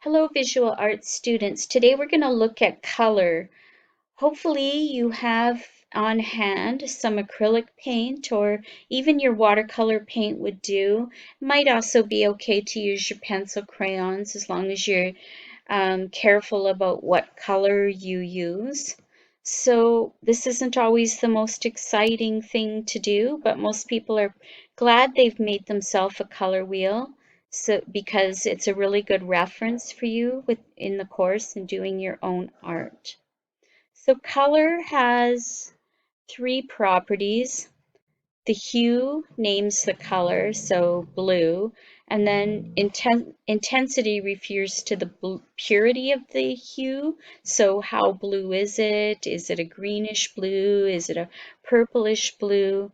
Hello, visual arts students. Today we're going to look at color. Hopefully you have on hand some acrylic paint or even your watercolor paint would do. Might also be okay to use your pencil crayons as long as you're careful about what color you use. So this isn't always the most exciting thing to do, but most people are glad they've made themselves a color wheel. So because it's a really good reference for you in the course and doing your own art. So color has three properties. The hue names the color, so blue, and then intensity refers to the purity of the hue. So how blue is it? Is it a greenish blue? Is it a purplish blue?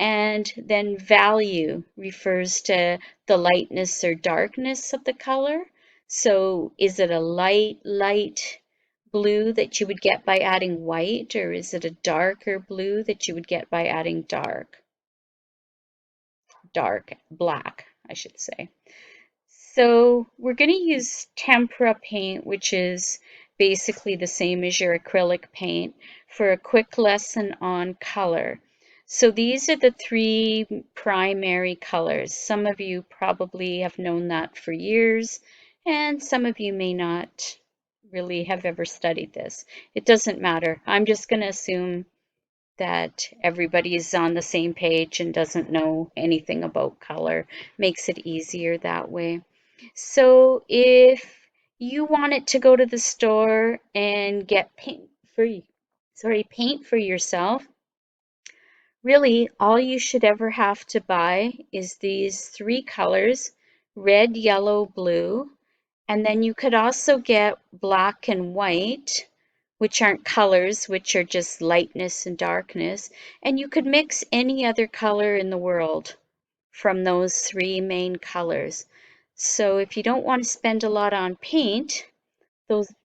And then value refers to the lightness or darkness of the color. So is it a light blue that you would get by adding white, or is it a darker blue that you would get by adding dark black, I should say. So we're going to use tempera paint, which is basically the same as your acrylic paint, for a quick lesson on color. So these are the three primary colors. Some of you probably have known that for years, and some of you may not really have ever studied this. It doesn't matter. I'm just going to assume that everybody is on the same page and doesn't know anything about color. Makes it easier that way. So if you wanted to go to the store and get paint for yourself, really all you should ever have to buy is these three colors, red, yellow, blue, and then you could also get black and white, which aren't colors, which are just lightness and darkness. And you could mix any other color in the world from those three main colors. So if you don't want to spend a lot on paint,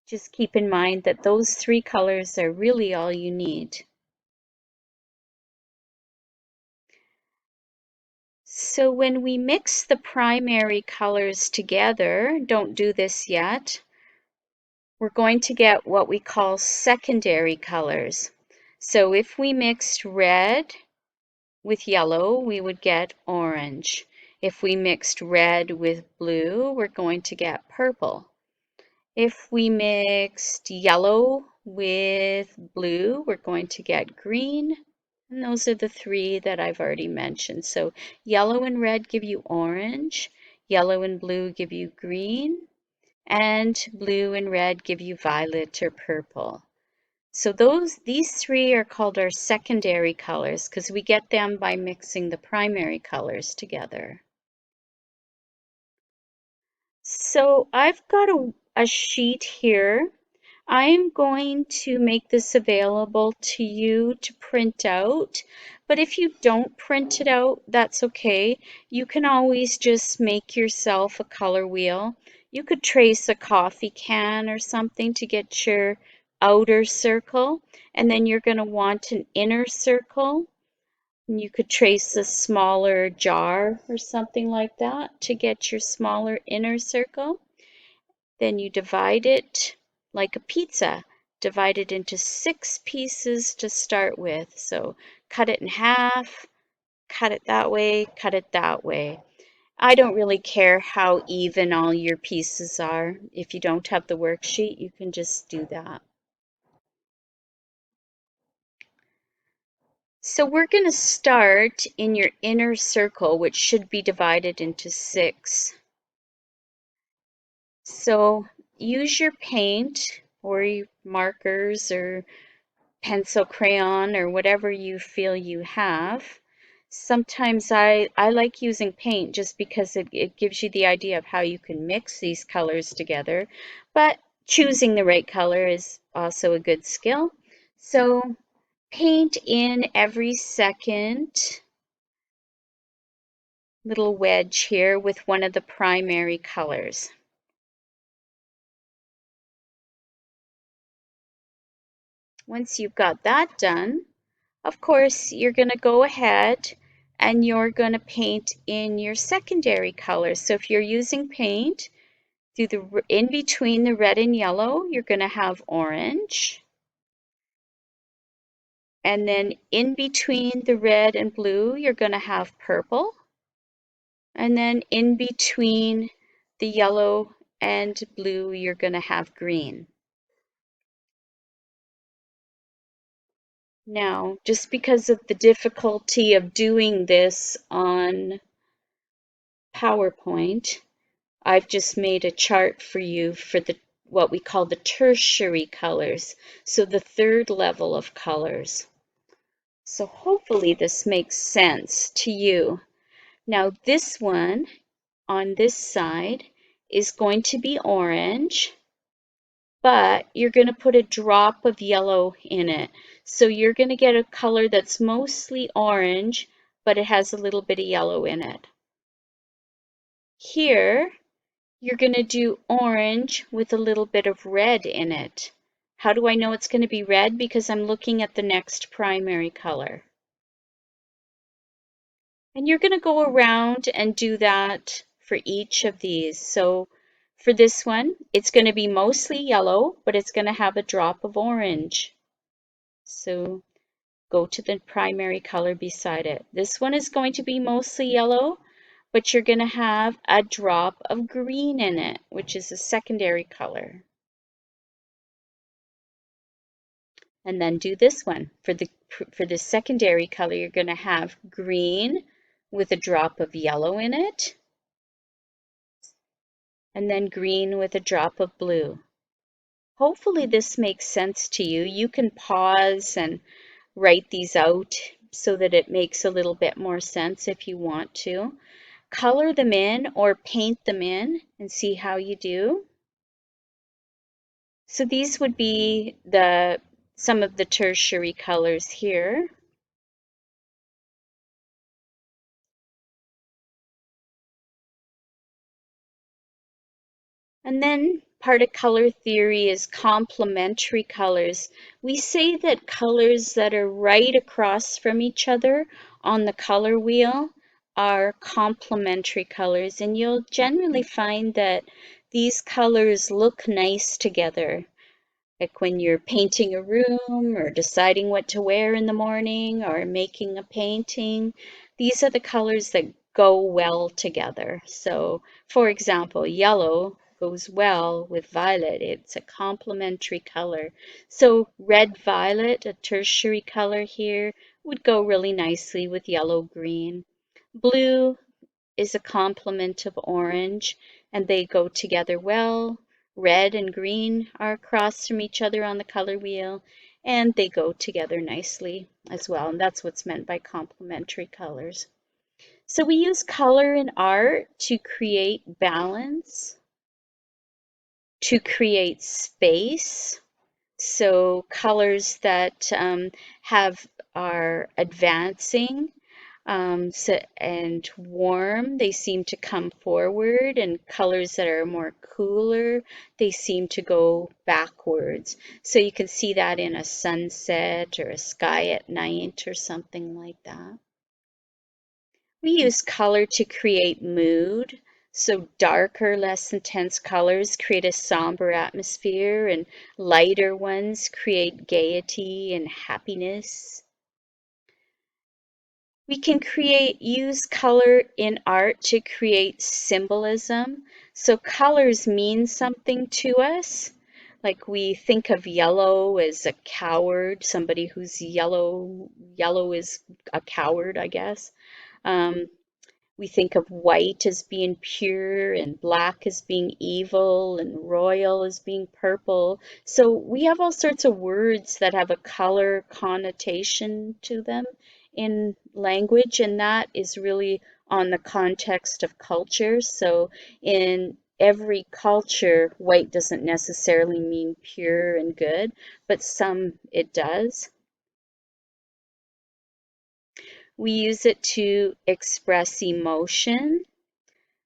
just keep in mind that those three colors are really all you need. So when we mix the primary colors together, don't do this yet, we're going to get what we call secondary colors. So if we mixed red with yellow, we would get orange. If we mixed red with blue, we're going to get purple. If we mixed yellow with blue, we're going to get green. And those are the three that I've already mentioned. So yellow and red give you orange, yellow and blue give you green, and blue and red give you violet or purple. So these three are called our secondary colors because we get them by mixing the primary colors together. So I've got a sheet here. I'm going to make this available to you to print out, but if you don't print it out, that's okay. You can always just make yourself a color wheel. You could trace a coffee can or something to get your outer circle, and then you're going to want an inner circle. And you could trace a smaller jar or something like that to get your smaller inner circle. Then you divide it like a pizza, divide it into 6 pieces to start with. So cut it in half, cut it that way, cut it that way. I don't really care how even all your pieces are. If you don't have the worksheet, you can just do that. So we're going to start in your inner circle, which should be divided into 6. So use your paint or your markers or pencil, crayon, or whatever you feel you have. Sometimes I like using paint just because it gives you the idea of how you can mix these colors together, but choosing the right color is also a good skill. So paint in every second little wedge here with one of the primary colors. Once you've got that done, of course, you're going to go ahead and you're going to paint in your secondary colors. So if you're using paint, Through the in between the red and yellow, you're going to have orange. And then in between the red and blue, you're going to have purple. And then in between the yellow and blue, you're going to have green. Now, just because of the difficulty of doing this on PowerPoint, I've just made a chart for you for the what we call the tertiary colors, so the third level of colors. So hopefully this makes sense to you. Now this one on this side is going to be orange, but you're going to put a drop of yellow in it. So you're going to get a color that's mostly orange, but it has a little bit of yellow in it. Here, you're going to do orange with a little bit of red in it. How do I know it's going to be red? Because I'm looking at the next primary color. And you're going to go around and do that for each of these. So for this one, it's going to be mostly yellow, but it's going to have a drop of orange. So go to the primary color beside it. This one is going to be mostly yellow, but you're going to have a drop of green in it, which is a secondary color. And then do this one. For the secondary color, you're going to have green with a drop of yellow in it, and then green with a drop of blue. Hopefully this makes sense to you. You can pause and write these out so that it makes a little bit more sense if you want to. Color them in or paint them in and see how you do. So these would be some of the tertiary colors here. And then part of color theory is complementary colors. We say that colors that are right across from each other on the color wheel are complementary colors, and you'll generally find that these colors look nice together. Like when you're painting a room or deciding what to wear in the morning or making a painting, these are the colors that go well together. So, for example, yellow goes well with violet. It's a complementary color. So red violet, a tertiary color here, would go really nicely with yellow green. Blue is a complement of orange, and they go together well. Red and green are across from each other on the color wheel, and they go together nicely as well. And that's what's meant by complementary colors. So we use color in art to create balance, to create space. So colors that have are advancing and warm, they seem to come forward, and colors that are more cooler, they seem to go backwards. So you can see that in a sunset or a sky at night or something like that. We use color to create mood. So darker, less intense colors create a somber atmosphere, and lighter ones create gaiety and happiness. We can use color in art to create symbolism. So colors mean something to us. Like we think of yellow as a coward, somebody who's yellow. Yellow is a coward, I guess. Um, we think of white as being pure and black as being evil and royal as being purple. So we have all sorts of words that have a color connotation to them in language, and that is really on the context of culture. So in every culture, white doesn't necessarily mean pure and good, but some it does. We use it to express emotion.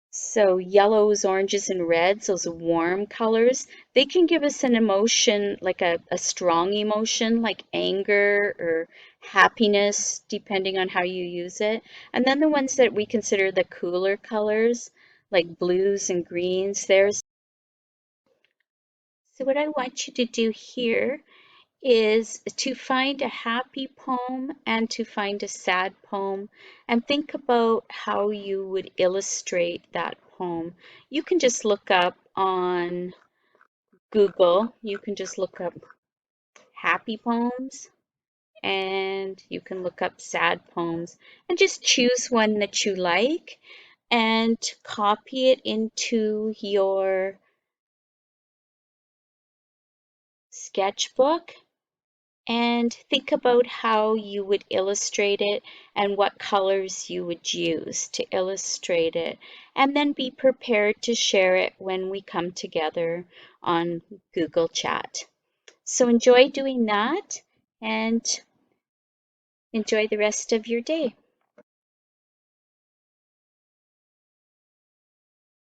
So yellows, oranges, and reds, those warm colors, they can give us an emotion, like a strong emotion, like anger or happiness, depending on how you use it. And then the ones that we consider the cooler colors, like blues and greens, there's So what I want you to do here is to find a happy poem and to find a sad poem and think about how you would illustrate that poem. You can just look up on Google, you can just look up happy poems and you can look up sad poems and just choose one that you like and copy it into your sketchbook and think about how you would illustrate it and what colors you would use to illustrate it. And then be prepared to share it when we come together on Google Chat. So enjoy doing that and enjoy the rest of your day.